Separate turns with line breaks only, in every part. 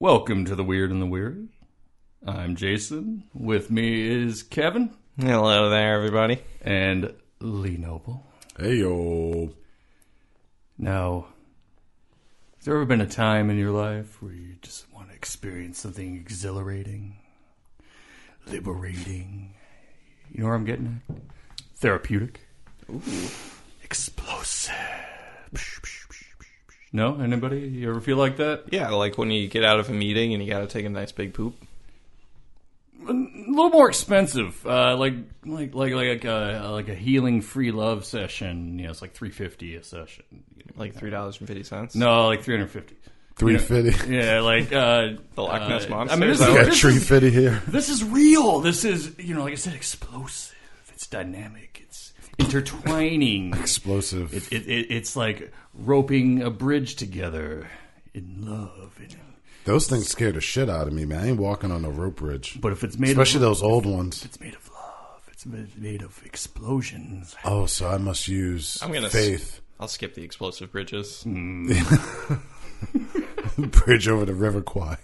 Welcome to the Weird and the Weary. I'm Jason. With me is Kevin.
Hello there, everybody.
And Lee Noble.
Hey, yo.
Now, has there ever been a time in your life where you just want to experience something exhilarating, liberating? You know where I'm getting at? Therapeutic.
Ooh.
Explosive. No? Anybody? You ever feel like that?
Yeah, like when you get out of a meeting and you gotta take a nice big poop.
A little more expensive, like a healing free love session. You know, it's like $350 a session.
Like $3.50?
No, like $350.
$350.
Yeah, like
The Loch Ness Monster.
I mean,
We got $350 here.
This is real. This is, like I said, explosive. It's dynamic. It's intertwining.
Explosive.
It's like roping a bridge together in love.
Those things scare the shit out of me, man. I ain't walking on a rope bridge.
But if it's made
Especially
of
those old ones.
it's made of love. It's made of explosions.
Oh, so I must use faith.
I'll skip the explosive bridges.
Bridge over the River Kwai.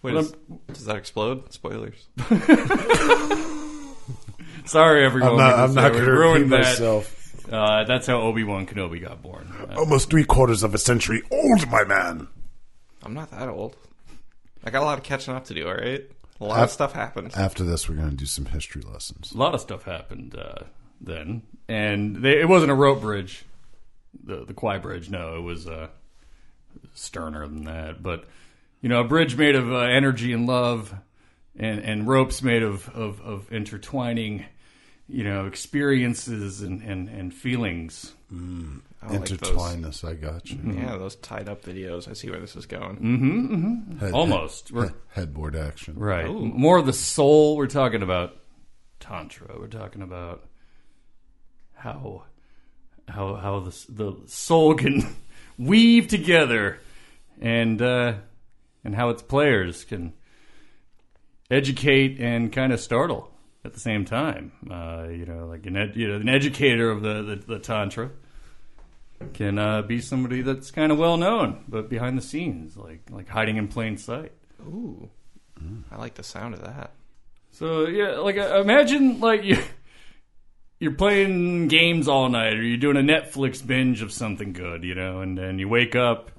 Wait, does that explode? Spoilers.
Sorry, everyone.
I'm not going to ruin
that.
myself.
That's how Obi-Wan Kenobi got born.
Almost 3/4 of a century old, my man.
I'm not that old. I got a lot of catching up to do, alright? A lot of stuff happened.
After this, we're going to do some history lessons.
A lot of stuff happened then, and it wasn't a rope bridge, the Kwai Bridge. No, it was sterner than that. But a bridge made of energy and love, and ropes made of intertwining, experiences and feelings.
Intertwinedness, I got you.
Yeah, those tied up videos. I see where this is going.
Almost.
Headboard action.
Right.
Ooh.
More of the soul. We're talking about Tantra. We're talking about how the soul can weave together, and how its players can educate and kind of startle at the same time. Like an educator of the Tantra can be somebody that's kind of well known, but behind the scenes, like hiding in plain sight.
Ooh. I like the sound of that.
So yeah, like imagine like you're playing games all night, or you're doing a Netflix binge of something good, and then you wake up.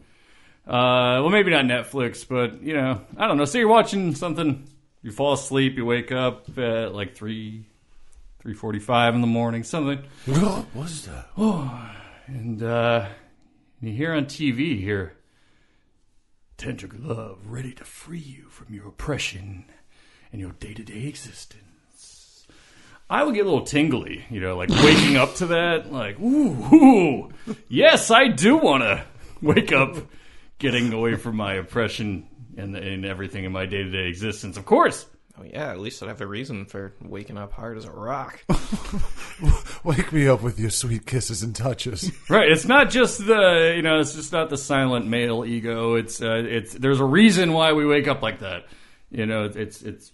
Well, maybe not Netflix, but I don't know. Say you're watching something, you fall asleep, you wake up at like 3:45 in the morning, something.
What's that?
Oh, and you hear on TV here, Tantric love ready to free you from your oppression and your day-to-day existence. I would get a little tingly, like waking up to that, like, ooh, yes, I do want to wake up getting away from my oppression and everything in my day-to-day existence. Of course.
Oh yeah, at least I'd have a reason for waking up hard as a rock.
Wake me up with your sweet kisses and touches.
Right, it's not just it's just not the silent male ego. It's there's a reason why we wake up like that. It's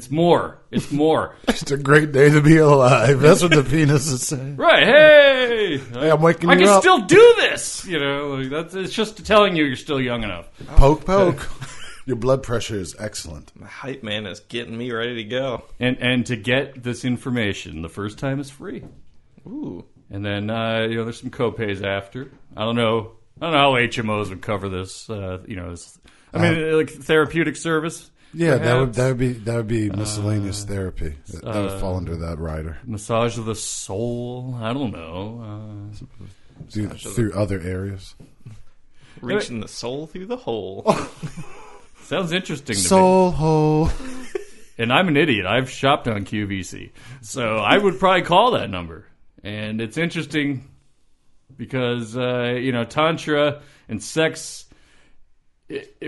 more. It's more.
It's a great day to be alive. That's what the penis is saying.
Right, hey,
I'm waking you
I can
up.
still do this. It's just telling you you're still young enough.
Poke. Your blood pressure is excellent.
My hype man is getting me ready to go.
And to get this information, the first time is free.
Ooh.
And then there's some co-pays after. I don't know how HMOs would cover this. Like therapeutic service.
Yeah,
perhaps.
that would be miscellaneous therapy. That would fall under that rider.
Massage of the soul. I don't know.
Through other areas.
Reaching the soul through the hole.
Sounds interesting to me.
Soul hole.
And I'm an idiot. I've shopped on QVC. So I would probably call that number. And it's interesting because, Tantra and sex,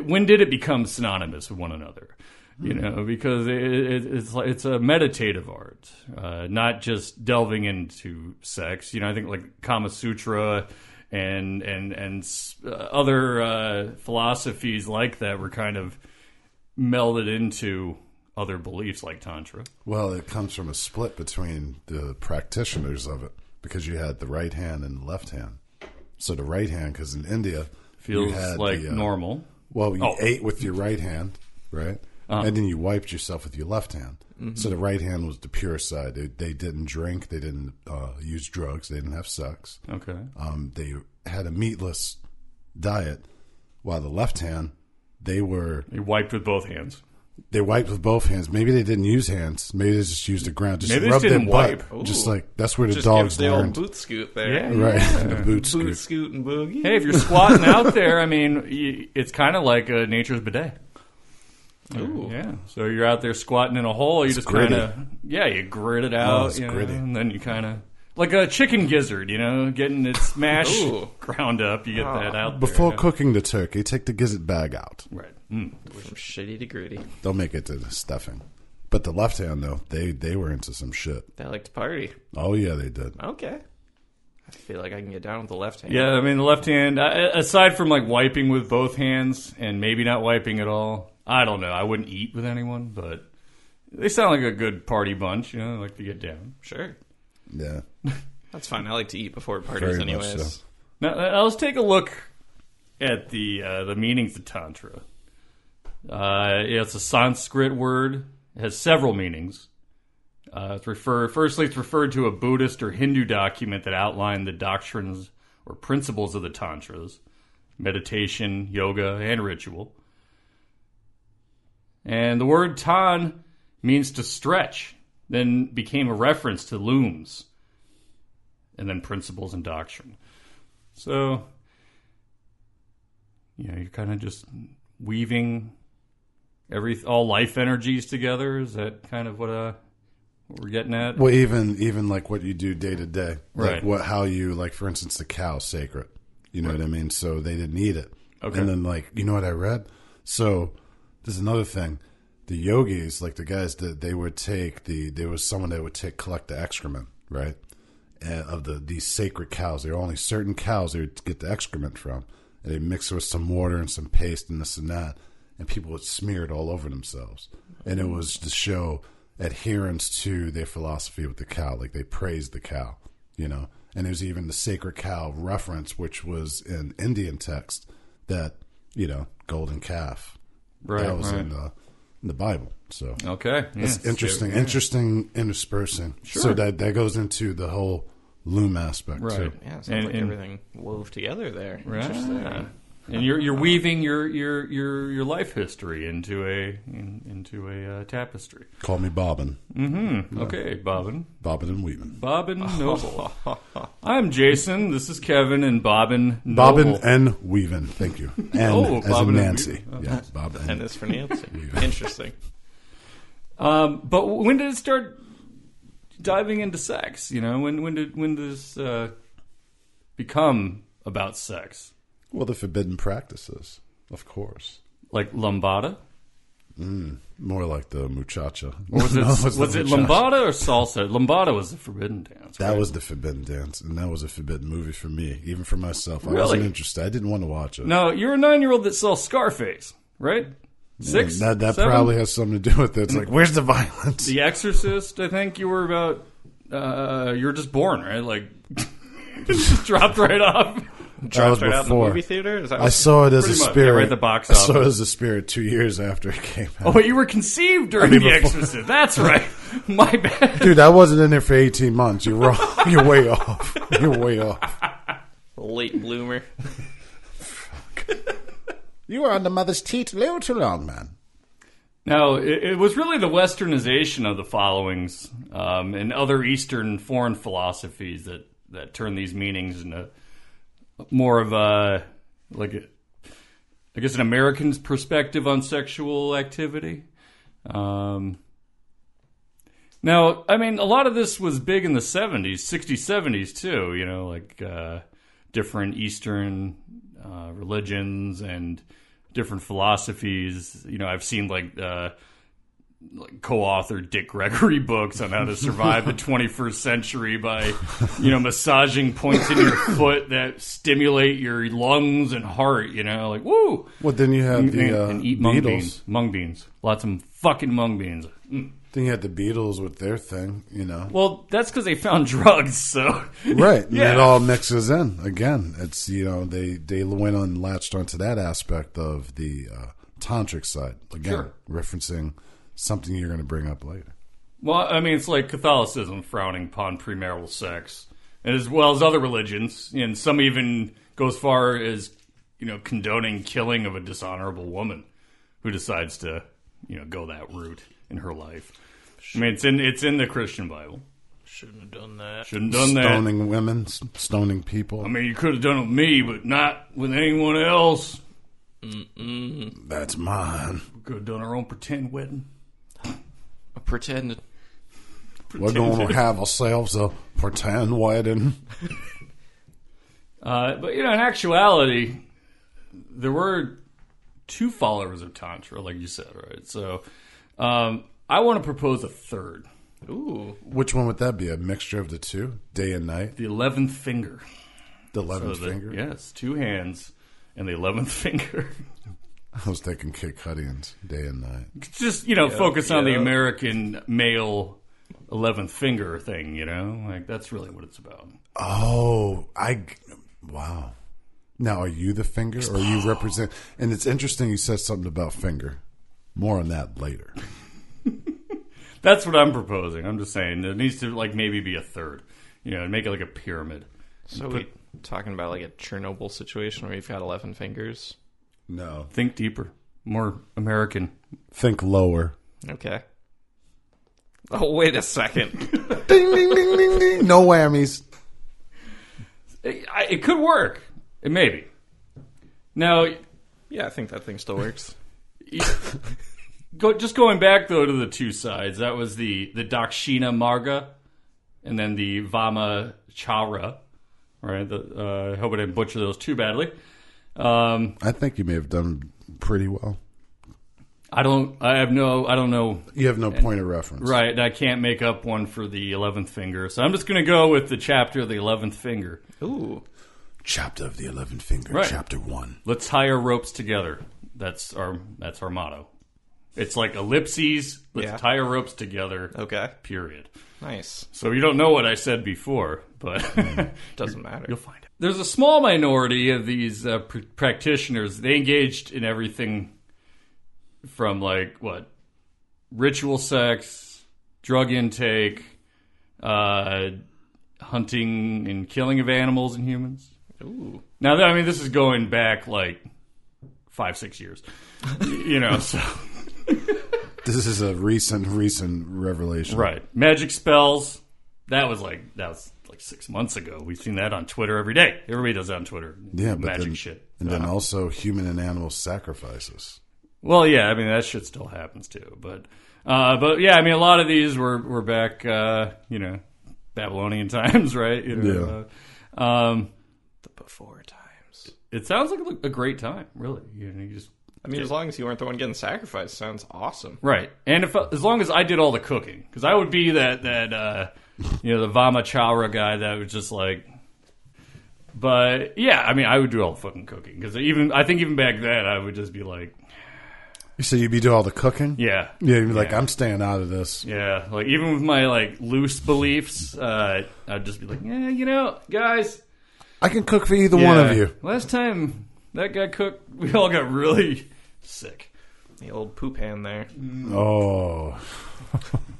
when did it become synonymous with one another? Because it's a meditative art, not just delving into sex. I think like Kama Sutra and other philosophies like that were kind of melded into other beliefs like Tantra.
Well, it comes from a split between the practitioners of it, because you had the right hand and the left hand. So the right hand, because in India,
Feels
had
like normal.
Well, you ate with your right hand, right? And then you wiped yourself with your left hand. Mm-hmm. So the right hand was the pure side. They didn't drink. They didn't use drugs. They didn't have sex.
Okay.
They had a meatless diet, while the left hand, they
wiped with both hands.
They wiped with both hands. Maybe they didn't use hands. Maybe they just used the ground. Just
maybe
rub
they didn't
their
wipe.
butt. Just like that's where the
just
dogs
the
learned.
old boot scoot there.
Yeah,
right. The boot
Boot
scoot.
scoot and boogie.
Hey, if you're squatting out there, I mean, it's kind of like a nature's bidet.
Ooh.
Yeah. So you're out there squatting in a hole. You just kind of, you grit it out.
it's gritty.
And then you kind of, like a chicken gizzard, getting its mash ground up. You get that out
Before
there.
cooking the turkey, take the gizzard bag out.
Right.
From shitty to gritty.
Don't make it to the stuffing. But the left hand, though, they were into some shit.
They like to party.
Oh, yeah, they did.
Okay. I feel like I can get down with the left hand.
Yeah, I mean, the left hand, aside from like wiping with both hands and maybe not wiping at all, I don't know. I wouldn't eat with anyone, but they sound like a good party bunch, like to get down.
Sure.
Yeah.
That's fine. I like to eat before parties
Very much
anyways.
so.
Now, let's take a look at the meanings of Tantra. It's a Sanskrit word. It has several meanings. Firstly, it's referred to a Buddhist or Hindu document that outlined the doctrines or principles of the Tantras, meditation, yoga, and ritual. And the word tan means to stretch, then became a reference to looms, and then principles and doctrine. So, you're kind of just weaving all life energies together. Is that kind of what we're getting at?
Well, even like what you do day to day,
right?
Like how you like, for instance, the cow's sacred. You know what I mean? So they didn't eat it.
Okay.
And then you know what I read? So there's another thing. The yogis, like the guys that they would take there was someone that would collect the excrement, right? Of these sacred cows. There are only certain cows they would get the excrement from. And they mix it with some water and some paste and this and that. And people would smear it all over themselves. And it was to show adherence to their philosophy with the cow. Like they praised the cow, And there's even the sacred cow reference, which was in Indian text that, golden calf.
Right.
That was in the Bible. So
okay.
it's interesting interspersing.
Sure.
So that goes into the whole loom aspect too.
Yeah, it sounds like everything wove together there.
Right.
Interesting.
And you're weaving your life history into a tapestry.
Call me Bobbin.
Mm-hmm. Yeah. Okay, Bobbin.
Bobbin and Weavin.
Bobbin Noble. I'm Jason. This is Kevin and Bobbin Noble.
Bobbin and Weavin. Thank you. And as in Nancy.
Yeah,
Bobbin.
And this for Nancy. Interesting.
But when did it start diving into sex? When did this become about sex?
Well, the forbidden practices, of course.
Like lambada?
More like the muchacha.
Or was it lambada or salsa? Lambada was the forbidden dance.
That
right?
was the forbidden dance, and that was a forbidden movie for me, even for myself. I
Really?
wasn't interested. I didn't want to watch it.
No, you're a 9-year-old that saw Scarface, right? 6?
That
7?
probably has something to do with it. It's like, where's the violence?
The Exorcist, I think you were about... you were just born, right? Like, just dropped right off.
Dropped right out in the movie theater?
I saw it as a
Pretty much,
spirit.
yeah, right at the box
I saw it
office.
as a spirit 2 years after it came out.
Oh, but you were conceived during The Exorcist. That's right. My bad.
Dude, I wasn't in there for 18 months. You're wrong. You're way off. You're way off.
Late bloomer.
You were on the mother's teat a little too long, man.
Now, it was really the westernization of the followings and other Eastern foreign philosophies that turned these meanings into more of I guess an American's perspective on sexual activity. Now, I mean, a lot of this was big in the 70s, 60s, 70s too, different Eastern religions and different philosophies. I've seen co-authored Dick Gregory books on how to survive the 21st century by, massaging points in your foot that stimulate your lungs and heart, woo!
Well, then you have
and eat mung beans. Lots of fucking mung beans.
Then you had the Beatles with their thing, you know.
Well, that's because they found drugs, so...
Right.
Yeah.
It all mixes in. Again, it's, you know, they went on and latched onto that aspect of the tantric side. Again,
Sure.
referencing something you're going to bring up later.
Well, I mean, it's like Catholicism frowning upon premarital sex, and as well as other religions, and some even go as far as, you know, condoning killing of a dishonorable woman who decides to, you know, go that route in her life. I mean, it's in the Christian Bible.
Shouldn't have done that.
Shouldn't have done that.
Stoning women, stoning people.
I mean, you could have done it with me, but not with anyone else.
That's mine.
We could have done our own pretend wedding.
Pretend.
We're going to have ourselves a pretend wedding.
But, you know, in actuality, there were two followers of Tantra, like you said, right? So, I want to propose a third.
Ooh.
Which one would that be? A mixture of the two? Day and night?
The 11th finger.
The 11th finger?
Yes, 2 hands and the 11th finger.
I was thinking Kid Cudians, day and night.
Just, you know, focus on the American male 11th finger thing, you know? Like, that's really what it's about.
Oh, wow. Now, are you the finger or you represent? And it's interesting you said something about finger. More on that later.
That's what I'm proposing. I'm just saying there needs to, like, maybe be a third. You know, and make it like a pyramid.
So we talking about like a Chernobyl situation where you've got 11 fingers?
No.
Think deeper. More American.
Think lower.
Okay. Oh, wait a second.
Ding, ding, ding, ding, ding. No whammies.
It could work. It may be. Now,
Yeah, I think that thing still works.
just going back, though, to the two sides. That was the Dakshina Marga and then the Vama Chara. Right? I hope I didn't butcher those too badly.
I think you may have done pretty well.
I don't know.
You have no point of reference.
Right, and I can't make up one for the 11th finger. So I'm just going to go with the chapter of the 11th finger.
Ooh.
Chapter of the 11th finger,
Right.
chapter 1.
Let's tie our ropes together. That's our motto. It's like ellipses. Let's tie our ropes together.
Okay.
Period.
Nice.
So you don't know what I said before, but
Doesn't matter.
you'll find it. There's a small minority of these practitioners. They engaged in everything from ritual sex, drug intake, hunting and killing of animals and humans.
Ooh.
Now, I mean, this is going back like 5-6 years, you know. So
This is a recent revelation.
right, magic spells. That was like 6 months ago. We've seen that on Twitter every day. Everybody does that on Twitter.
Yeah, but
magic
then,
shit.
And then also human and animal sacrifices.
Well, yeah, I mean that shit still happens too. But yeah, I mean a lot of these were back, you know, Babylonian times, right? You know,
The before times.
it sounds like a great time, really. You know, you just
As long as you weren't the one getting sacrificed, sounds awesome.
right. And as long as I did all the cooking, because I would be that you know, the Vamachara guy that was just like. But yeah, I mean, I would do all the fucking cooking because I think even back then I would just be like.
So you'd be doing all the cooking?
Yeah.
Yeah, you'd be like, I'm staying out of this.
Yeah, like even with my like loose beliefs, I'd just be like, yeah, you know, guys,
I can cook for either one of you.
Last time that guy cooked, we all got really sick.
The old poop hand there.
Oh.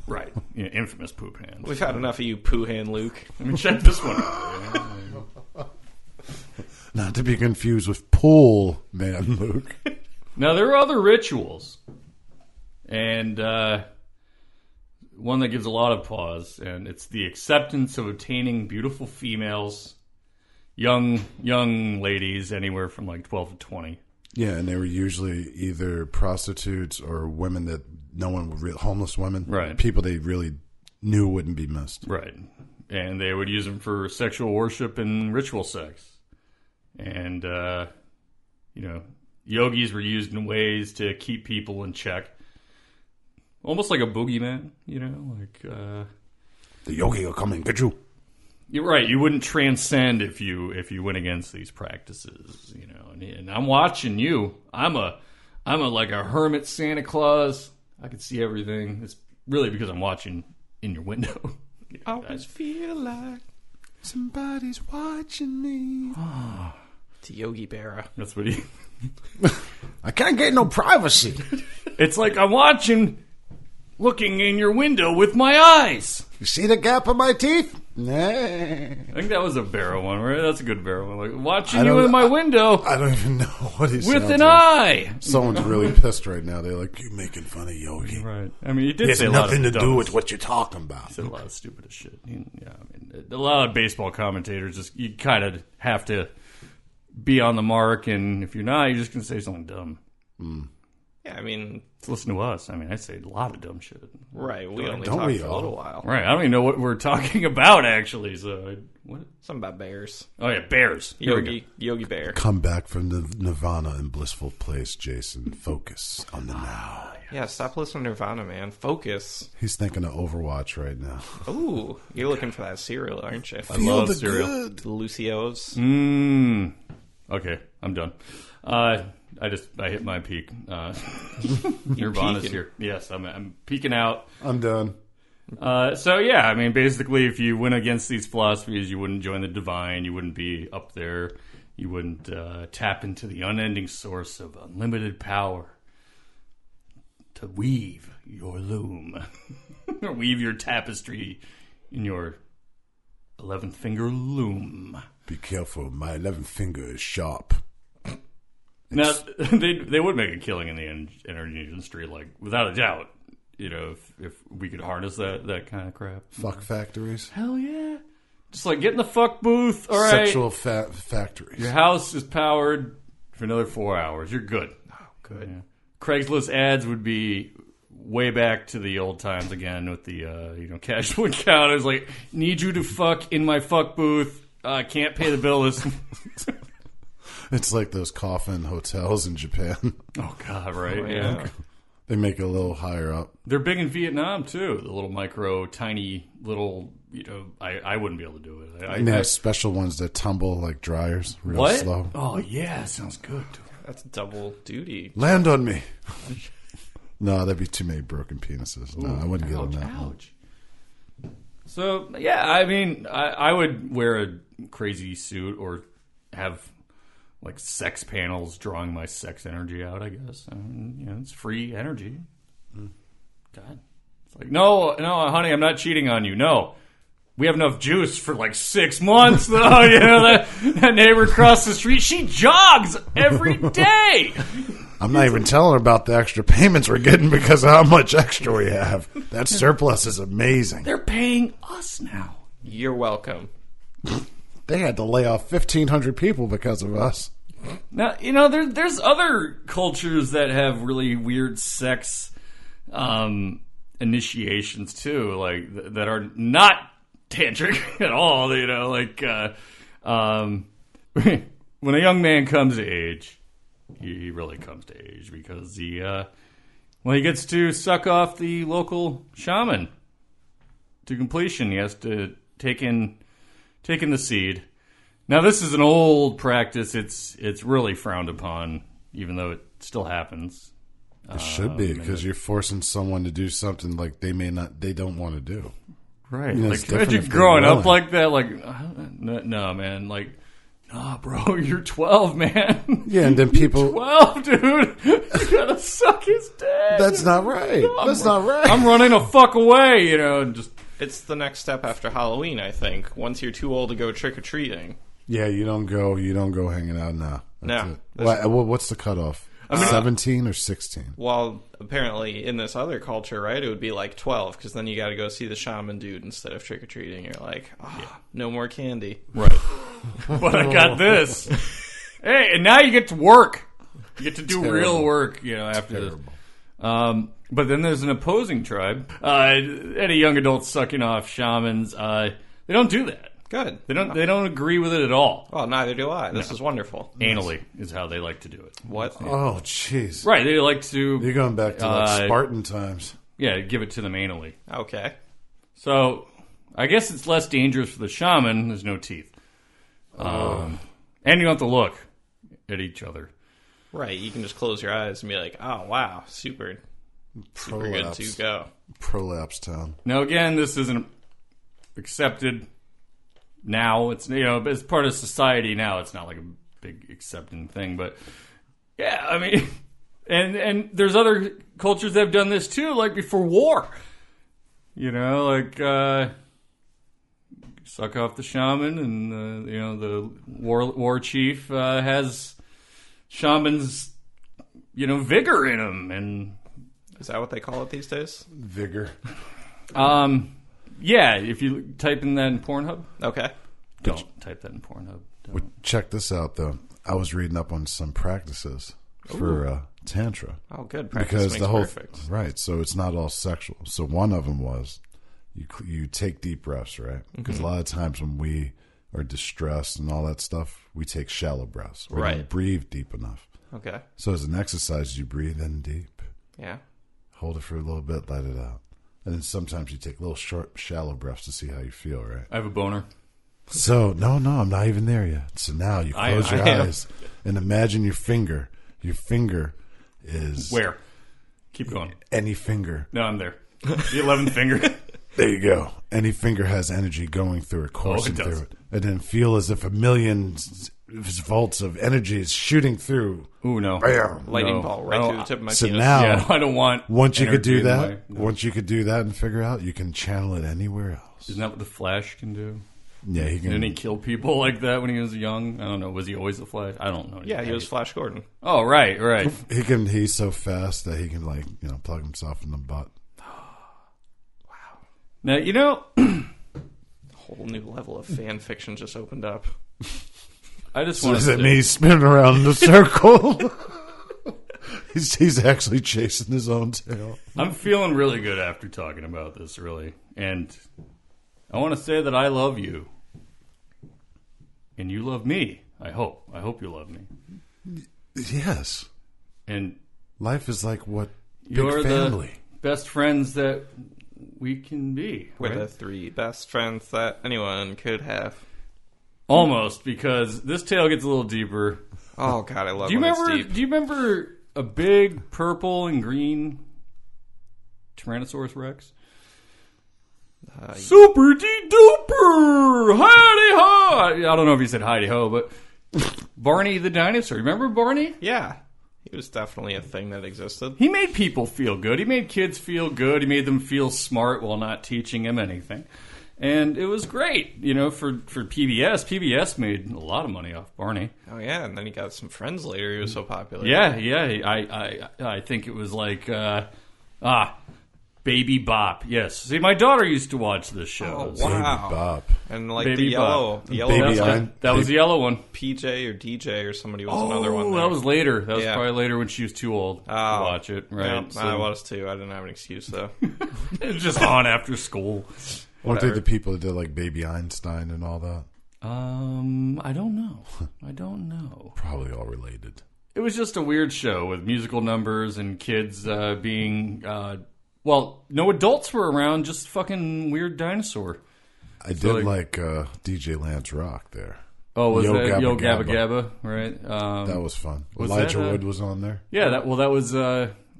Right, you know, infamous poop hand.
We've had enough of you, poo hand Luke.
I mean, check this one out.
Not to be confused with pool man Luke.
Now there are other rituals, and one that gives a lot of pause, and it's the acceptance of obtaining beautiful females, young ladies, anywhere from like 12 to 20.
Yeah, and they were usually either prostitutes or women that no one would homeless women.
Right.
People they really knew wouldn't be missed.
Right. And they would use them for sexual worship and ritual sex. And, you know, yogis were used in ways to keep people in check. Almost like a boogeyman, you know, like...
The yogi will come and get you.
You're right. You wouldn't transcend if you went against these practices, you know. And I'm watching you. I'm a like a hermit Santa Claus. I can see everything. really because I'm watching in your window.
I always feel like
somebody's watching me.
It's Yogi Berra.
That's what he...
I can't get no privacy.
It's like I'm looking in your window with my eyes.
You see the gap in my teeth? Nah.
I think that was a Barrow one, right? That's a good Barrow one. Like, watching you in my window
I don't even know what he's
with an eye.
Someone's really pissed right now. They're like, "You making fun of Yogi?"
Right. I mean, he did
It
say
has
a lot
nothing
of
to do with what you're talking about.
He said a lot of stupid shit. Yeah, I mean, a lot of baseball commentators just you kind of have to be on the mark, and if you're not, you're just gonna say something dumb.
Yeah, I mean...
So listen to us. I mean, I say a lot of dumb shit.
Right, we only
don't
talked
we
for a
all?
little while.
Right, I don't even know what we're talking about, actually. So, what?
Something about bears.
Oh, yeah, bears. Here we go.
Yogi Bear.
Come back from the nirvana and blissful place, Jason. Focus on the now.
Yeah, stop listening to Nirvana, man. Focus.
He's thinking of Overwatch right now.
Ooh, you're looking for that cereal, aren't you?
I love cereal.
Good.
The Lucio's.
Okay, I'm done. I hit my peak. Nirvana's
peaking.
here. Yes, I'm peeking out.
I'm done.
So yeah, I mean, basically, if you went against these philosophies, you wouldn't join the divine. You wouldn't be up there. You wouldn't tap into the unending source of unlimited power to weave your loom, or weave your tapestry in your 11th finger loom.
Be careful. My 11th finger is sharp.
Now, they would make a killing in the energy industry, like, without a doubt. You know, if we could harness that kind of crap.
Fuck factories.
Hell yeah. Just like get in the fuck booth. All right.
Sexual factories.
Your house is powered for another 4 hours. You're good.
Oh, good.
Yeah. Craigslist ads would be way back to the old times again with the, casual encounters. Like, need you to fuck in my fuck booth. Can't pay the bill.
It's like those coffin hotels in Japan.
Oh, God, right?
Oh, yeah.
They make it a little higher up.
They're big in Vietnam, too. The little micro, tiny, little, I wouldn't be able to do it.
And they have special ones that tumble like dryers real
what?
slow.
Oh, yeah. Sounds good.
That's double duty.
Land on me. No, that'd be too many broken penises. No, I wouldn't get on that one.
Ouch. So, yeah, I mean, I would wear a crazy suit or have, like, sex panels drawing my sex energy out, I guess. It's free energy. God. It's like, no, honey, I'm not cheating on you. No. We have enough juice for, like, 6 months, though. That neighbor across the street, she jogs every day.
I'm not even telling her about the extra payments we're getting because of how much extra we have. That surplus is amazing.
They're paying us now.
You're welcome.
They had to lay off 1,500 people because of us.
Now, there's other cultures that have really weird sex initiations, too, like, that are not tantric at all, when a young man comes to age, he really comes to age because he gets to suck off the local shaman to completion. He has to take in the seed. Now, this is an old practice. It's really frowned upon, even though it still happens.
It should be because you're forcing someone to do something like they don't want to do.
Right.
It's
Like,
different
imagine
if they're
growing up
willing.
like that. Like, no, man. Like, nah, bro, you're 12, man.
Yeah, and then people.
12, dude. You gotta suck his dick.
That's not right. That's not right.
I'm running the fuck away, and just.
It's the next step after Halloween, I think. Once you're too old to go trick-or-treating.
Yeah, you don't go hanging out now.
No.
What's the cutoff? 17 or 16?
Well, apparently in this other culture, right, it would be like 12, because then you got to go see the shaman dude instead of trick-or-treating. You're like, no more candy.
Right. But I got this. Hey, and now you get to work. You get to do real work, after this. But then there's an opposing tribe. Any young adults sucking off shamans, they don't do that.
Good.
They don't agree with it at all.
Well, neither do I. This is wonderful.
Anally is how they like to do it.
What?
Oh, jeez.
Right, they like to...
You're going back to like Spartan times.
Yeah, give it to them anally.
Okay.
So, I guess it's less dangerous for the shaman. There's no teeth. And you don't have to look at each other.
Right, you can just close your eyes and be like, oh, wow, super super good to go.
Prolapse town.
Now, again, this isn't accepted now. It's, as part of society now. It's not like a big accepting thing, but yeah, I mean, and there's other cultures that have done this too, like before war. Suck off the shaman, and the war chief has shaman's vigor in him, and
is that what they call it these days?
Vigor.
Yeah. If you type in that in Pornhub,
okay.
Don't type that in Pornhub.
Well, check this out, though. I was reading up on some practices for Tantra.
Oh, good. Practice
because
makes
the whole
perfect.
Right, so it's not all sexual. So one of them was you take deep breaths, right? Because a lot of times when we are distressed and all that stuff, we take shallow breaths. We don't breathe deep enough.
Okay.
So as an exercise, you breathe in deep.
Yeah.
Hold it for a little bit, let it out. And then sometimes you take little short, shallow breaths to see how you feel, right?
I have a boner.
So, no, I'm not even there yet. So now you close your eyes and imagine your finger. Your finger is...
Where? Keep going.
Any finger.
No, I'm there. The 11th finger.
There you go. Any finger has energy going through it, coursing through it. And then feel as if a million volts of energy is shooting through.
Ooh, no.
Bam.
Lightning ball right through the tip of my
so
penis.
now,
I don't want
once you could do that,
no.
once you could do that and figure out, you can channel it anywhere else.
Isn't that what the Flash can do?
Yeah, he can.
Didn't he kill people like that when he was young? I don't know. Was he always the Flash? I don't know.
Yeah, he was Flash Gordon.
Oh, right.
He's so fast that he can plug himself in the butt.
Now,
a whole new level of fan fiction just opened up.
I just
So
want
is
to
it me spinning around in the circle? he's actually chasing his own tail.
I'm feeling really good after talking about this, really. And I want to say that I love you. And you love me. I hope. I hope you love me.
Yes.
And
life is like what
you're
big family.
The best friends that we can be.
We're
right?
the three best friends that anyone could have.
Almost, because this tale gets a little deeper.
Oh God, I love.
Do you remember a big purple and green Tyrannosaurus Rex? Super duper! Hidey ho! I don't know if he said hidey ho, but Barney the dinosaur. Remember Barney?
Yeah. He was definitely a thing that existed.
He made people feel good. He made kids feel good. He made them feel smart while not teaching them anything. And it was great, for PBS. PBS made a lot of money off Barney.
Oh, yeah, and then he got some friends later. He was so popular.
Yeah. I think it was like, Baby Bop. Yes. See, my daughter used to watch this show.
Oh, wow.
Baby Bop.
And like
Baby
the yellow
Baby
that was the yellow one.
PJ or DJ or somebody was another one there.
That was later. That was probably later when she was too old to watch it. Right.
Yeah, I was too. I didn't have an excuse though.
It was just on after school.
Weren't they the people that did like Baby Einstein and all that?
I don't know.
Probably all related.
It was just a weird show with musical numbers and kids being no adults were around, just fucking weird dinosaur.
I did like DJ Lance Rock there.
Oh, was
Yo
that Yo
Gabba
Gabba Gabba, right?
That was fun.
Was
Elijah
that,
Wood was on there.
Yeah, that was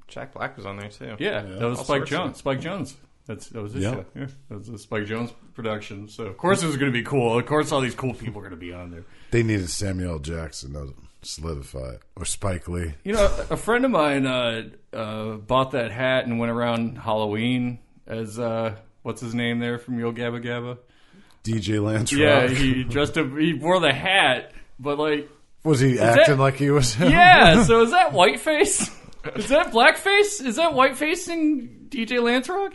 Jack Black was on there too.
yeah. That was
All
Spike
sorts
Jones.
of-
Spike Jones. That was his show. Yeah, that was a Spike Jones production. So of course it was going to be cool. Of course all these cool people are going to be on there.
They needed Samuel L. Jackson to solidify it, or Spike Lee.
A friend of mine bought that hat and went around Halloween as what's his name there from Yo Gabba Gabba?
DJ Lance Rock.
Yeah, he dressed up. He wore the hat, but like,
was he acting like he was him?
yeah. So is that whiteface? Is that blackface? Is that whitefacing DJ Lance Rock?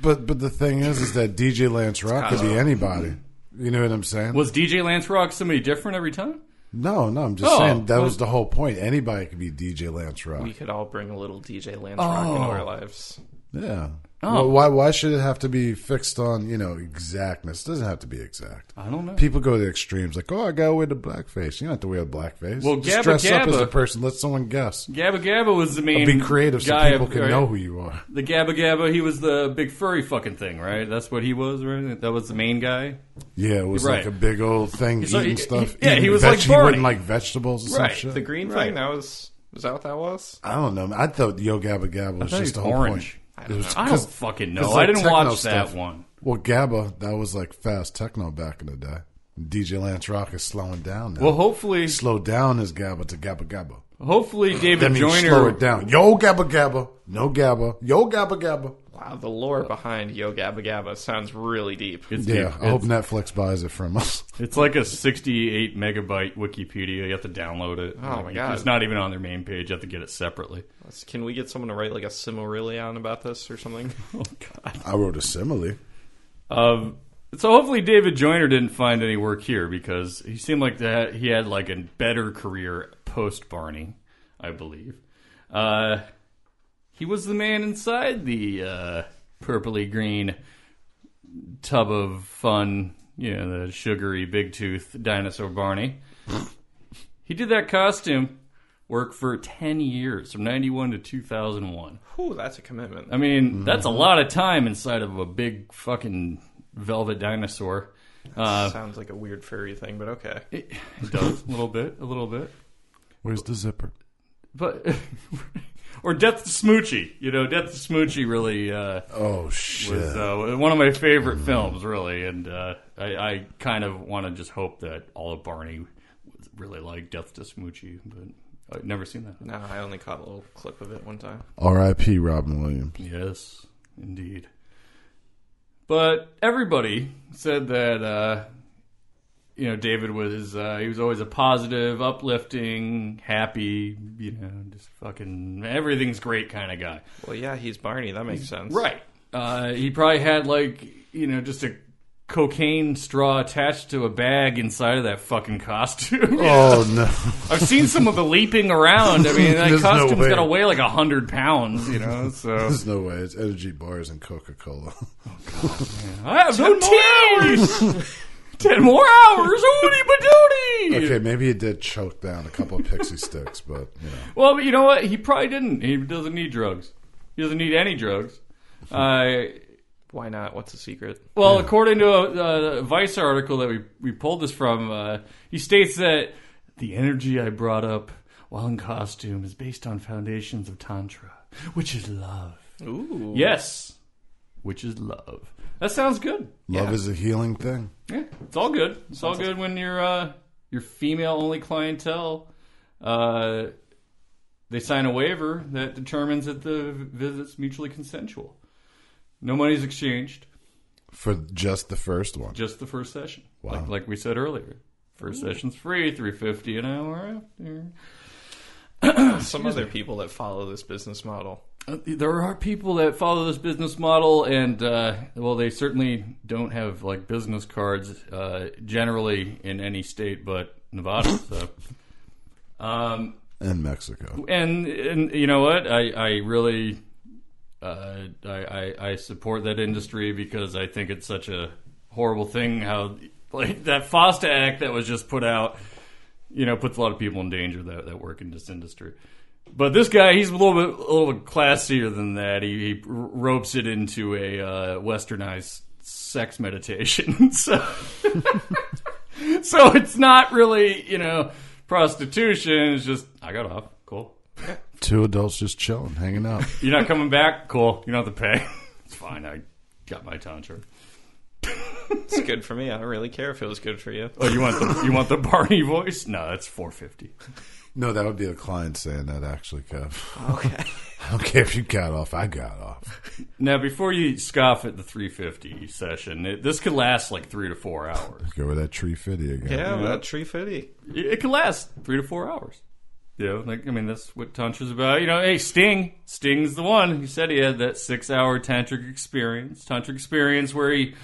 But the thing is that DJ Lance Rock could be anybody. You know what I'm saying?
Was DJ Lance Rock somebody different every time?
No, I'm just saying that was the whole point. Anybody could be DJ Lance Rock.
We could all bring a little DJ Lance Rock into our lives.
Yeah.
Oh.
Well, why should it have to be fixed on, exactness? It doesn't have to be exact.
I don't know.
People go to the extremes like, I got to wear the blackface. You don't have to wear a blackface.
Well,
just
Gabba
dress up as
Gabba-
a person. Let someone guess.
Gabba Gabba was the main
Be creative so
guy
people can know who you are.
The Gabba Gabba, he was the big furry fucking thing, right? That's what he was, right? That was the main guy.
Yeah, it was
Right.
like a big old thing
He's
eating
like-
stuff.
he
Eating
was like
He
Barney.
wouldn't like vegetables or
Right.
some shit.
The green
Right.
thing, that was Is that what that was?
I don't know. I thought Yo Gabba Gabba was just the whole
orange.
point. It was
I don't fucking know.
like
I didn't
techno
watch that
stuff.
one.
Well, Gabba, that was like fast techno back in the day. DJ Lance Rock is slowing down now.
Well, hopefully
slow down his Gabba to Gabba Gabba.
Hopefully, David
That means
Joyner.
slow it down. Yo Gabba Gabba, no Gabba. Yo Gabba Gabba.
Wow, the lore behind Yo Gabba Gabba sounds really deep.
It's
Yeah,
deep.
I hope Netflix buys it from us.
It's like a 68 megabyte Wikipedia. You have to download it.
Oh, my God.
It's not even on their main page. You have to get it separately.
Can we get someone to write like a Silmarillion about this or something?
Oh God.
I wrote a simile.
So hopefully David Joyner didn't find any work here because he seemed like that he had like a better career post Barney, I believe. He was the man inside the purpley green tub of fun, the sugary big tooth dinosaur Barney. He did that costume work for 10 years, from 91 to 2001.
Whew, that's a commitment.
I mean, that's a lot of time inside of a big fucking velvet dinosaur.
Sounds like a weird furry thing, but okay.
It does, a little bit.
Where's the zipper?
But or Death to Smoochie. Death to Smoochie really
Oh, shit.
was one of my favorite films, really. And I kind of want to just hope that all of Barney was really like Death to Smoochie, but I've never seen that.
No, I only caught a little clip of it one time.
R.I.P. Robin Williams.
Yes, indeed. But everybody said that David was he was always a positive, uplifting, happy, just fucking everything's great kind of guy.
Well, yeah, he's Barney. That makes sense.
Right. He probably had just a cocaine straw attached to a bag inside of that fucking costume.
Oh, no.
I've seen some of the leaping around. I mean, that
There's no
costume's
way.
got to weigh like 100 pounds, so.
There's no way. It's energy bars and Coca-Cola.
I have no tears! 10 more hours! Oodie badoodie!
Okay, maybe he did choke down a couple of pixie sticks, but,
Well, but you know what? He probably didn't. He doesn't need drugs. He doesn't need any drugs.
Why not? What's the secret?
Well, according to a Vice article that we pulled this from, he states that the energy I brought up while in costume is based on foundations of Tantra, which is love.
Ooh.
Yes, which is love. That sounds good.
love is a healing thing.
Yeah, it's all good. It's all good when your female-only clientele, they sign a waiver that determines that the visit's mutually consensual. No money's exchanged.
For just the first one.
Just the first session.
Wow.
Like we said earlier. First session's free, $350 an hour after.
Some other people that follow this business model.
There are people that follow this business model, and they certainly don't have like business cards generally in any state but Nevada. So,
And Mexico.
and you know what? I really I support that industry because I think it's such a horrible thing how like that FOSTA Act that was just put out, puts a lot of people in danger that work in this industry. But this guy, he's a little bit classier than that. He ropes it into a westernized sex meditation. So it's not really, prostitution. It's just, I got off. Cool.
Two adults just chilling, hanging out.
You're not coming back? Cool. You don't have to pay. It's fine. I got my Tantra.
It's good for me. I don't really care if it was good for you.
Oh, you want the Barney voice? No, that's $450.
No, that would be the client saying that, actually, Kev.
Okay.
I don't care if you got off. I got off.
Now, before you scoff at the $350 session, this could last like 3 to 4 hours.
Go with that tree fitty again.
Yeah, that tree fitty.
It could last 3 to 4 hours. That's what Tantra's about. Hey, Sting's the one. He said he had that 6-hour tantric experience where he,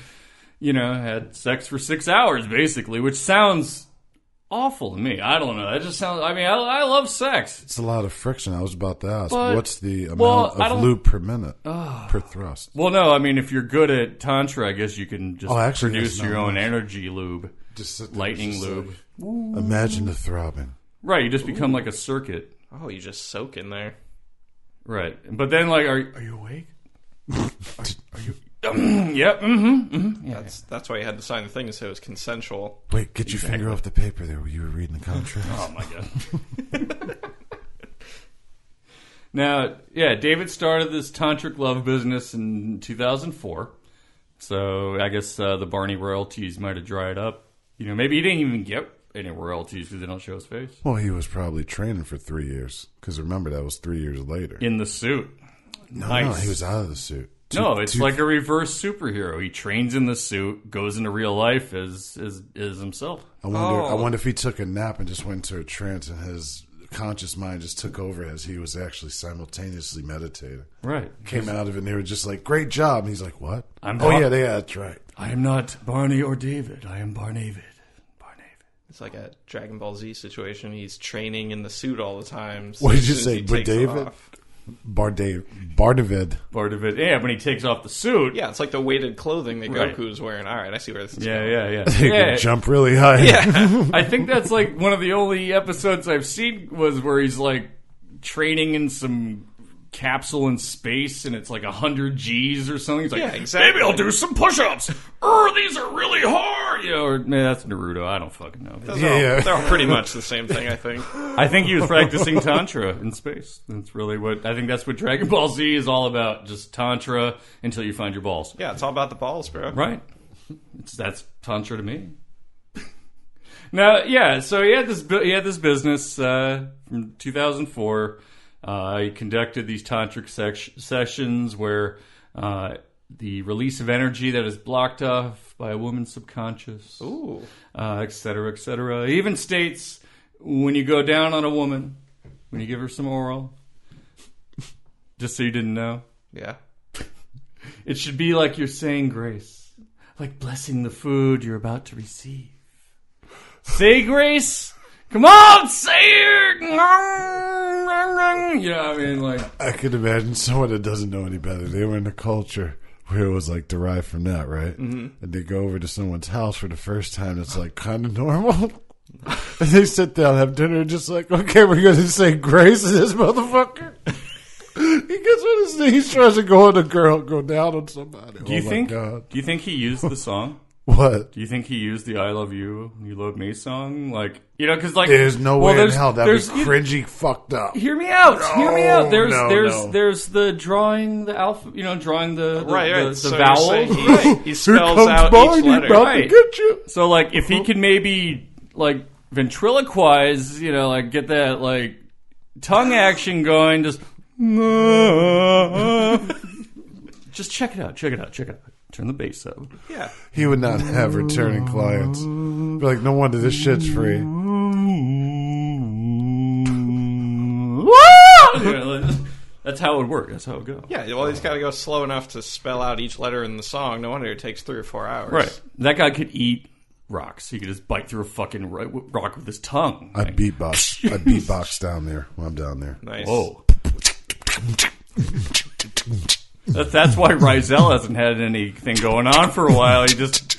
had sex for 6 hours, basically, which sounds awful to me. I don't know. That just sounds... I love sex.
It's a lot of friction. I was about to ask.
But,
what's the amount of lube per minute, per thrust?
Well, no. If you're good at Tantra, I guess you can just produce your own energy lube.
Just sit there,
lightning
just
lube.
Like, imagine the throbbing.
Right. You just become like a circuit.
Oh, you just soak in there.
Right. But then, like, are you awake? Are you... Yep. Mm-hmm. Yeah.
That's why you had to sign the thing to say it was consensual.
Wait, get your finger off the paper there where you were reading the contract.
Oh, my God. Now, yeah, David started this tantric love business in 2004. So I guess the Barney royalties might have dried up. Maybe he didn't even get any royalties because they don't show his face.
Well, he was probably training for 3 years. Because remember, that was 3 years later.
In the suit.
No,
Nice.
he was out of the suit.
It's like a reverse superhero. He trains in the suit, goes into real life as himself.
I wonder if he took a nap and just went into a trance and his conscious mind just took over as he was actually simultaneously meditating.
Right.
Came out of it and they were just like, great job. And he's like, what?
Yeah,
that's right.
I am not Barney or David. I am Barnavid.
It's like a Dragon Ball Z situation. He's training in the suit all the time. So
what did you say? But David? Bardavid.
Bardavid. Yeah, when he takes off the suit.
Yeah, it's like the weighted clothing that Goku's wearing. All right, I see where this is going.
Yeah.
He can jump really high.
Yeah.
I think that's like one of the only episodes I've seen was where he's like training in some capsule in space and it's like 100 G's or something. He's like,
yeah, exactly.
Maybe I'll do some push-ups. These are really hard. Or maybe that's Naruto. I don't fucking know.
They're all pretty much the same thing, I think.
I think he was practicing Tantra in space. That's really I think that's what Dragon Ball Z is all about. Just Tantra until you find your balls.
Yeah, it's all about the balls, bro.
Right. That's Tantra to me. Now, yeah, so he had this business from 2004. He conducted these tantric sessions where the release of energy that is blocked off by a woman's subconscious, et cetera, et cetera. He even states when you go down on a woman, when you give her some oral, just so you didn't know, it should be like you're saying grace, like blessing the food you're about to receive. Say grace. Come on, say it!
I could imagine someone that doesn't know any better. They were in a culture where it was like derived from that, right? Mm-hmm. And they go over to someone's house for the first time. It's like kind of normal. And they sit down, have dinner, and just like, okay, we're going to say grace to this motherfucker. He gets on his knees, tries to go on a girl, go down on somebody.
Do you think he used the song?
What?
Do you think he used the "I Love You, You Love Me" song? Because
there's no way in hell that'd be cringy, fucked up.
Hear me out. There's the drawing the alpha. Drawing the
so
vowels.
He spells out each letter.
Right. To get you.
So if he can maybe ventriloquize, get that tongue action going, just check it out. Turn the bass up.
Yeah.
He would not have returning clients. Be like, no wonder this shit's free.
That's how it would work. That's how it would go.
Yeah, well, he's got to go slow enough to spell out each letter in the song. No wonder it takes 3 or 4 hours.
Right. That guy could eat rocks. He could just bite through a fucking rock with his tongue.
I'd beatbox down there when I'm down there.
Nice.
Whoa. That's why Rizel hasn't had anything going on for a while. He just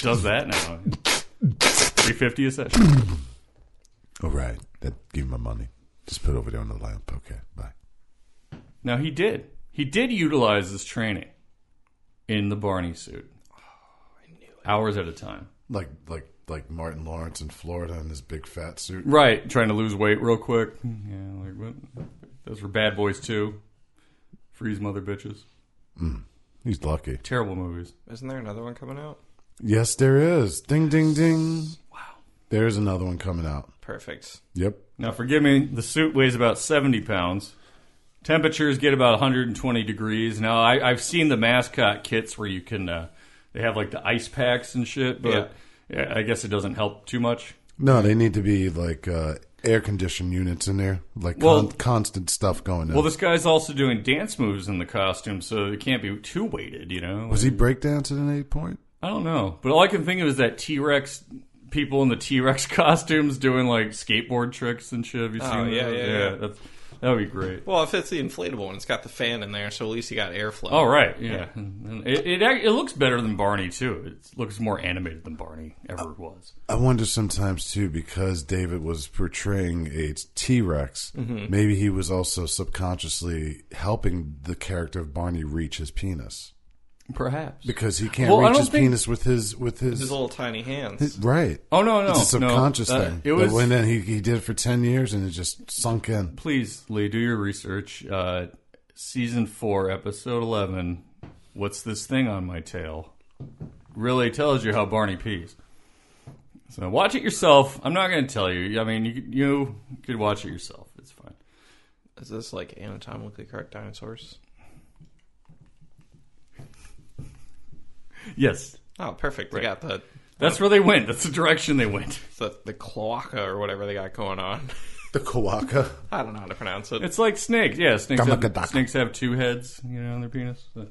does that now. $350 a session.
All right. Give him my money. Just put it over there on the lamp. Okay, bye.
Now he did utilize this training in the Barney suit.
Oh, I knew it.
Hours at a time.
Like Martin Lawrence in Florida in his big fat suit.
Right, trying to lose weight real quick. Yeah, what? Those were Bad Boys 2. Freeze mother bitches.
He's lucky.
Terrible movies.
Isn't there another one coming out?
Yes, there is. Ding, ding, ding.
Wow.
There's another one coming out.
Perfect.
Yep.
Now, forgive me, the suit weighs about 70 pounds. Temperatures get about 120 degrees. Now, I've seen the mascot kits where you can, they have the ice packs and shit, but yeah, I guess it doesn't help too much.
No, they need to be air-conditioned units in there, constant stuff going on.
Well, this guy's also doing dance moves in the costume, so it can't be too weighted,
Was he breakdancing at any point?
I don't know. But all I can think of is that T-Rex, people in the T-Rex costumes doing skateboard tricks and shit. Have you seen that? Yeah. That would be great.
Well, if it's the inflatable one, it's got the fan in there, so at least you got airflow.
Oh, right, yeah. And it looks better than Barney, too. It looks more animated than Barney ever was.
I wonder sometimes, too, because David was portraying a T-Rex, maybe he was also subconsciously helping the character of Barney reach his penis.
Perhaps.
because he can't
Well, I
reach
don't
his
think-
penis with his
His little tiny hands.
right.
Oh, no.
It's a subconscious
No.
thing.
It was...
But when then he did it for 10 years and it just sunk in.
Please, Lee, do your research. Season 4, episode 11, What's This Thing on My Tail? Really tells you how Barney pees. So watch it yourself. I'm not going to tell you. I mean, you could watch it yourself. It's fine.
Is this like anatomically correct dinosaurs?
Yes.
Oh, perfect. They got the
That's where they went. That's the direction they went.
the cloaca or whatever they got going on.
The Kawaka.
I don't know how to pronounce it.
It's like snakes. Yeah,
Gamakadaka.
snakes have 2 heads, on their penis. So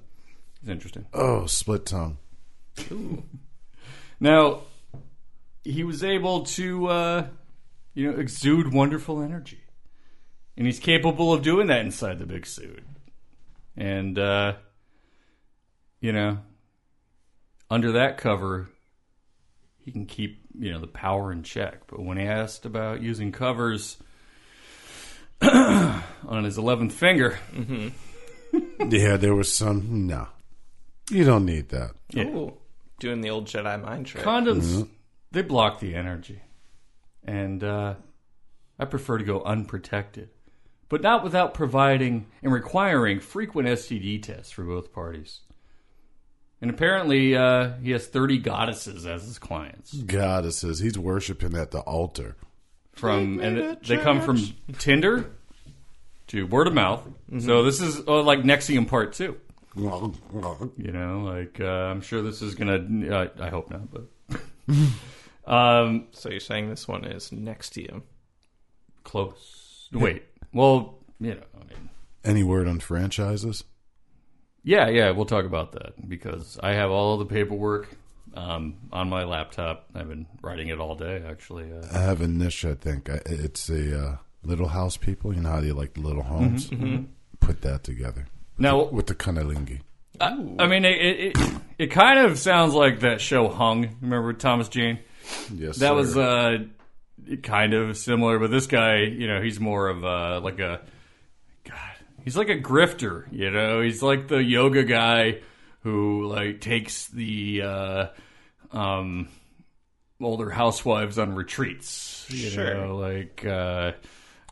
it's interesting.
Oh, split tongue.
Ooh.
Now, he was able to, exude wonderful energy. And he's capable of doing that inside the big suit. And, under that cover, he can keep, the power in check. But when he asked about using covers on his 11th finger...
Yeah, there was some... No. You don't need that.
Yeah.
Ooh. Doing the old Jedi mind trick.
Condoms, they block the energy. And I prefer to go unprotected. But not without providing and requiring frequent STD tests for both parties. And apparently he has 30 goddesses as his clients.
Goddesses. He's worshiping at the altar.
They come from Tinder to word of mouth. So this is like Nexium Part 2. I'm sure this is going to... I hope not, but...
So you're saying this one is Nexium?
Close. Wait. Well,
Any word on franchises?
Yeah, we'll talk about that because I have all the paperwork on my laptop. I've been writing it all day, actually.
I have a niche, I think. It's a Little House people. You know how they like the little homes? Put that together.
Now,
with the Kanalingi.
I mean, it kind of sounds like that show Hung. Remember Thomas Jane?
Yes,
that
sir.
was kind of similar, but this guy, he's more of he's like a grifter. He's like the yoga guy who like takes the older housewives on retreats.
Sure.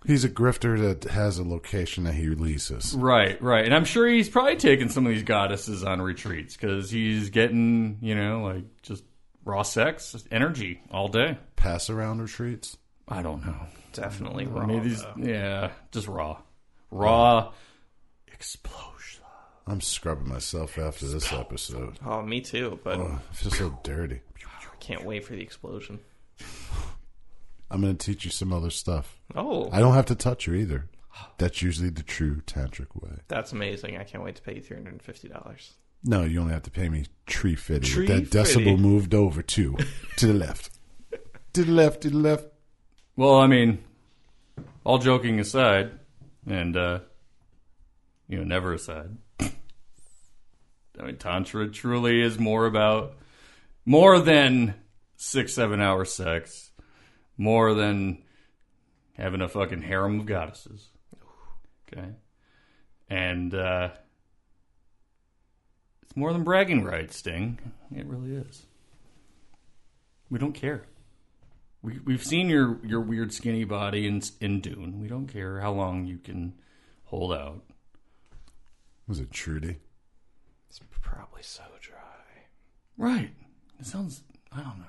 He's a grifter that has a location that he releases.
Right. And I'm sure he's probably taken some of these goddesses on retreats because he's getting, just raw sex, energy all day.
Pass around retreats?
I don't know.
Definitely raw.
Just raw. Raw explosion.
I'm scrubbing myself after this episode.
Oh, me too, but
I feel so dirty.
I can't wait for the explosion.
I'm going to teach you some other stuff.
Oh.
I don't have to touch you either. That's usually the true tantric way.
That's amazing. I can't wait to pay you $350.
No, you only have to pay me tree fitty.
Tree
That
fitty.
decibel moved over to the left. To the left, to the left.
Well, I mean, all joking aside, and, never aside, I mean, Tantra truly is more than 6-7 hour sex, more than having a fucking harem of goddesses. Okay? And, it's more than bragging rights, Sting. It really is. We don't care. We've seen your weird skinny body in Dune. We don't care how long you can hold out.
Was it Trudy?
It's probably so dry.
Right. It sounds... I don't know.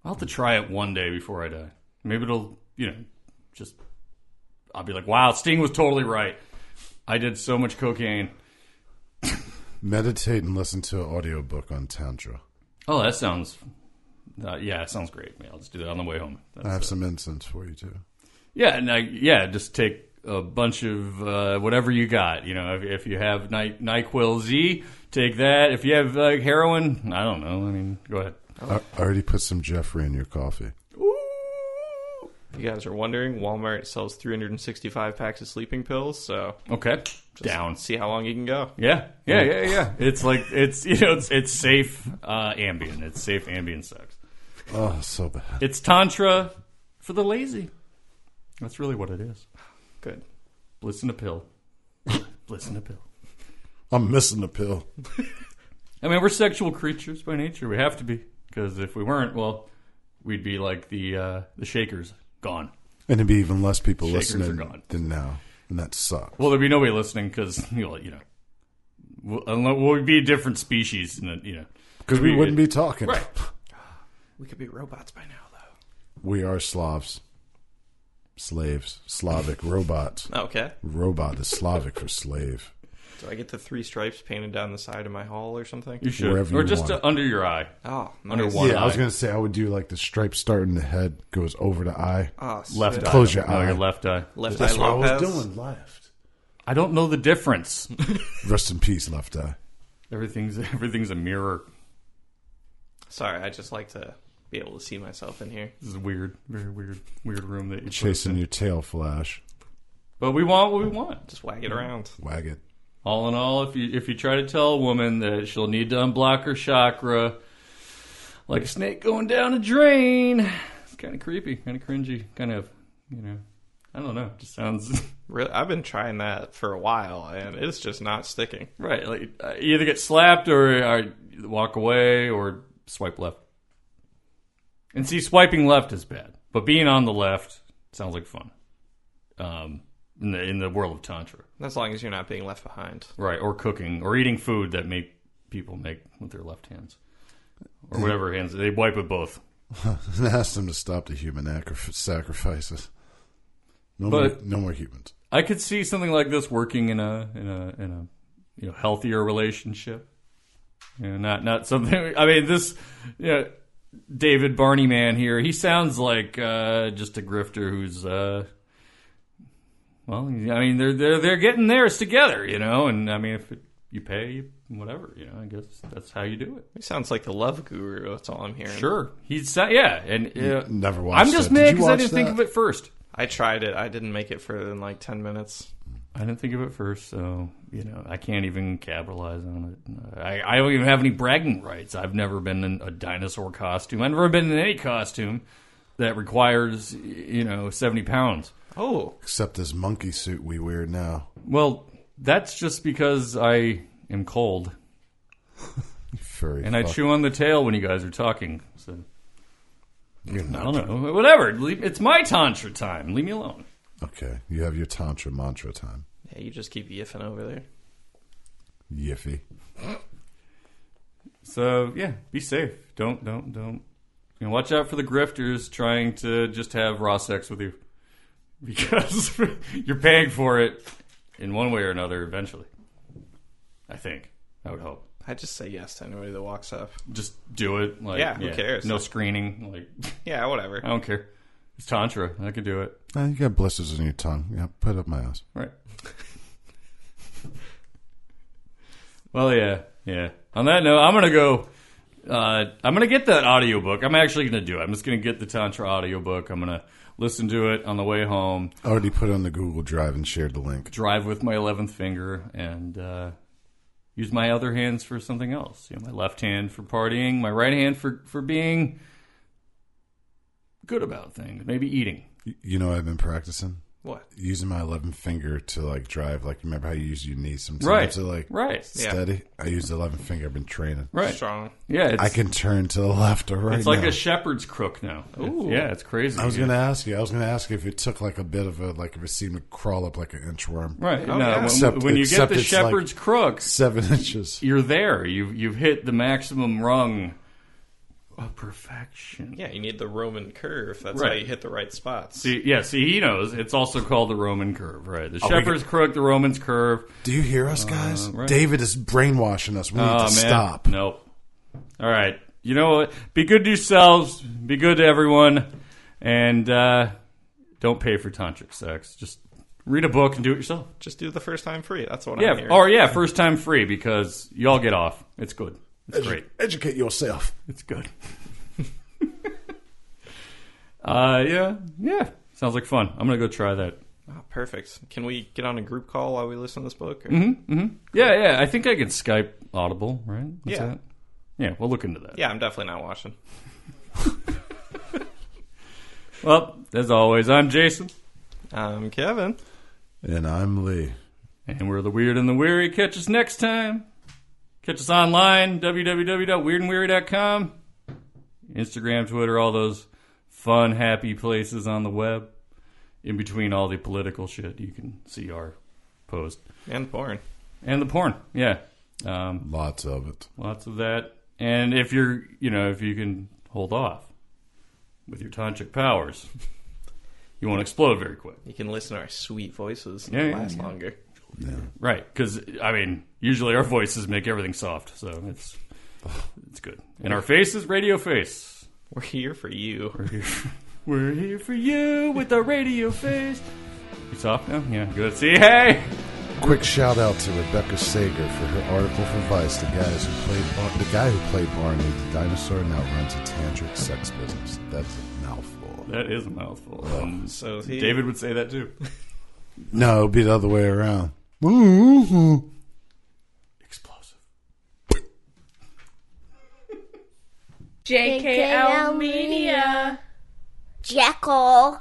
I'll have to try it one day before I die. Maybe it'll, just... I'll be like, wow, Sting was totally right. I did so much cocaine.
Meditate and listen to an audiobook on Tantra.
Oh, that sounds... it sounds great. Yeah, I'll just do that on the way home.
I have some incense for you, too.
Yeah, and just take a bunch of whatever you got. If you have NyQuil Z, take that. If you have heroin, I don't know. I mean, go ahead.
I already put some Jeffrey in your coffee.
If you guys are wondering, Walmart sells 365 packs of sleeping pills, so
Okay, down.
see how long you can go.
Yeah. It's like it's safe Ambien. It's safe Ambien sex.
Oh, so bad.
It's Tantra for the lazy. That's really what it is.
Good.
Bliss in a pill. Bliss in a pill.
I'm missing the pill.
I mean, we're sexual creatures by nature. We have to be, because if we weren't, well, we'd be like the Shakers, gone.
And there'd be even less people
Shakers are
listening
gone.
than now. And that sucks.
Well, there'd be nobody listening because, we'll be a different species.
Because we wouldn't be talking.
Right.
We could be robots by now, though.
We are Slavs. Slaves. Slavic. Robots.
Okay.
Robot is Slavic for slave.
Do I get the 3 stripes painted down the side of my hall or something?
You should.
Wherever
Or
you
just
want.
under your eye.
Oh,
Under
nice.
one
Yeah, I was
eye.
going to say I would do like the stripe starting the head, goes over the eye.
Oh,
Left
sick.
eye.
Close your
No,
eye.
your left eye.
Left
That's
eye
what I
Lopez.
was doing. Left.
I don't know the difference.
Rest in peace, left eye.
Everything's a mirror.
Sorry, I just like to be able to see myself in here.
This is a weird, very weird room that you put us
Chasing
in.
your tail, Flash.
But we want what we want.
Just wag it around.
Wag it.
All in all, if you try to tell a woman that she'll need to unblock her chakra like a snake going down a drain, it's kind of creepy, kind of cringy, kind of, I don't know. It just sounds
Really, I've been trying that for a while, and it's just not sticking.
right. Like you either get slapped or walk away or swipe left. And see, swiping left is bad, but being on the left sounds like fun. In the world of Tantra.
As long as you're not being left behind.
Right, or cooking, or eating food that people make with their left hands. Or whatever hands. They wipe with both.
And ask them to stop the human sacrifices. No more humans.
I could see something like this working in a healthier relationship. Not something. I mean, this David Barney man here. He sounds like just a grifter who's. Well, I mean, they're getting theirs together, and I mean, if you pay, whatever, I guess that's how you do it.
He sounds like the love guru. That's all I'm hearing.
Sure, and
Never watched
I'm just
that.
mad
Did you
because I
watch
didn't think
that?
of it first.
I tried it. I didn't make it further than like 10 minutes.
I didn't think of it first, so I can't even capitalize on it. I don't even have any bragging rights. I've never been in a dinosaur costume. I've never been in any costume that requires 70 pounds.
Oh.
Except this monkey suit we wear now.
Well, that's just because I am cold.
Furry.
And I chew on the tail when you guys are talking. So
You're
I
not.
don't know. Whatever. It's my Tantra time. Leave me alone.
Okay. You have your Tantra mantra time.
Yeah, you just keep yiffing over there.
Yiffy.
So, yeah, be safe. Don't. Watch out for the grifters trying to just have raw sex with you. Because you're paying for it in one way or another eventually. I think. I would hope.
I just say yes to anybody that walks up.
Just do it. Like,
Yeah, who cares?
No screening. Like,
Yeah, whatever.
I don't care. It's Tantra. I can do it.
You got blisters on your tongue. Yeah, put it up my ass.
Right. Well, yeah. On that note, I'm gonna go. I'm gonna get that audiobook. I'm actually gonna do it. I'm just gonna get the Tantra audiobook. I'm gonna listen to it on the way home.
I already put it on the Google Drive and shared the link.
Drive with my 11th finger and use my other hands for something else. My left hand for partying, my right hand for being good about things. Maybe eating.
You know what I've been practicing?
What?
Using my 11th finger to like drive. Like, remember how you use your knee sometimes
Right.
to like
Right.
steady? I use the 11th finger. I've been training.
Right.
Strong.
Yeah.
I can turn to the left or right.
It's like
now.
a shepherd's crook now.
Ooh.
Yeah, it's crazy.
I was going to ask you if it took like a bit of a, like if it seemed to crawl up like an inchworm.
Right.
Oh,
no,
yeah.
when you get
Except
the
it's
shepherd's crook,
7 inches.
you're there. You've hit the maximum rung of perfection.
Yeah, you need the Roman curve. That's
Right.
how you hit the right spots.
See, he knows. It's also called the Roman curve, right? The
we
shepherd's crook, the Roman's curve.
Do you hear us, guys?
right.
David is brainwashing us. We need to stop.
Nope. All right. You know what? Be good to yourselves. Be good to everyone. And don't pay for tantric sex. Just read a book and do it yourself.
Just do the first time free. That's what I'm hearing.
First time free because you all get off. It's good. It's great.
Educate yourself.
It's good. Yeah. Sounds like fun. I'm gonna go try that.
Oh, perfect. Can we get on a group call while we listen to this book? Or?
Yeah. I think I can Skype Audible, right? What's
Yeah.
that? Yeah, we'll look into that.
Yeah, I'm definitely not watching.
Well, as always, I'm Jason.
I'm Kevin.
And I'm Lee.
And we're the Weird and the Weary. Catch us next time. Catch us online, www.weirdandweary.com. Instagram, Twitter, all those fun, happy places on the web. In between all the political shit, you can see our post.
And porn.
And the porn, yeah.
Lots of it.
Lots of that. And if you're, if you can hold off with your tantric powers, you won't explode very quick.
You can listen to our sweet voices.
Yeah,
last longer.
Yeah.
Right, because, usually our voices make everything soft, so it's good. And our faces, radio face.
We're here for you.
We're here for you with our radio face. You soft now? Yeah, good. See, hey!
Quick shout out to Rebecca Sager for her article for Vice. The guy who played Barney the dinosaur now runs a tantric sex business. That's a mouthful.
That is a mouthful.
So
David would say that too.
No, it'd be the other way around.
Explosive.
JKL Media.
Jekyll.